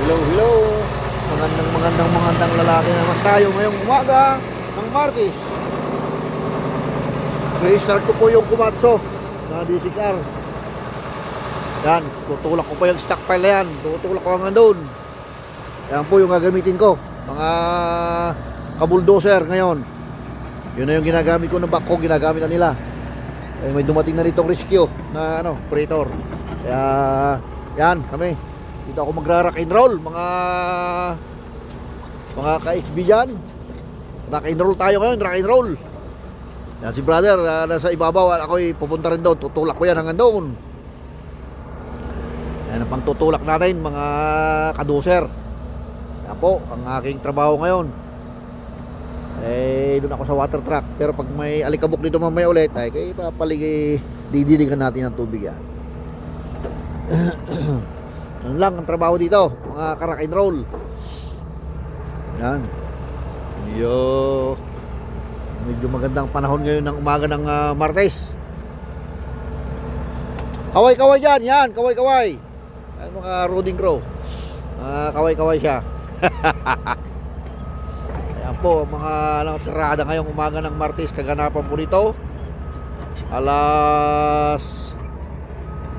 Hello, hello. Magandang lalaki naman tayo ngayong umaga ng Martes. Restart ko po yung Komatsu na D6R. Yan, tutulak ko po yung stockpile na yan. Tutulak ko hanggang doon. Yan po yung gagamitin ko. Mga kabuldoser ngayon. Yun na yung ginagamit ko na backhoe, ginagamit na nila. Eh, may dumating na ditong rescue na operator. Kaya yan kami. Dito ako magra-rock and roll, mga ka-XB dyan. Rock and roll tayo ngayon, rock and roll. Yan si brother, nasa ibabaw. Ako'y pupunta rin doon, tutulak ko yan hanggang doon. Yan ang pangtutulak natin, mga kaduser. Yan po, ang aking trabaho ngayon. Eh, doon ako sa water truck. Pero pag may alikabok dito mamaya ulit, ay kaya papaligay, didiligan natin ng tubig yan. Ano lang ang trabaho dito, mga ka-rock and roll. Yan. Medyo magandang panahon ngayon ng umaga ng Martes. Kaway-kaway dyan, yan, kaway-kaway. Yan mga roading crew. Kaway-kaway siya. Ayan po, mga tirada ngayong umaga ng Martes. Kaganapan po nito alas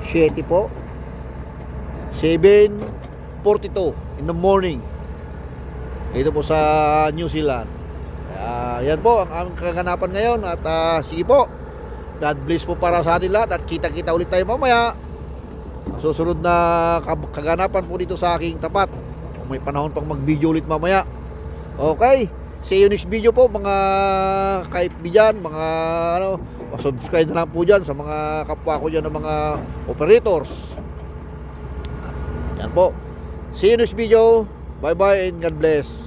7 po, 7:42 in the morning. Ito po sa New Zealand. Yan po ang aming kaganapan ngayon. At sige po, God bless po para sa atin lahat. At kita-kita ulit tayo mamaya. Susunod na kaganapan po dito sa aking tapat. May panahon pang mag-video ulit mamaya. Okay, see you next video po mga ka-FB dyan. Mga subscribe na lang po dyan sa mga kapwa ko dyan ng mga operators. Yan po. See you next video. Bye bye and God bless.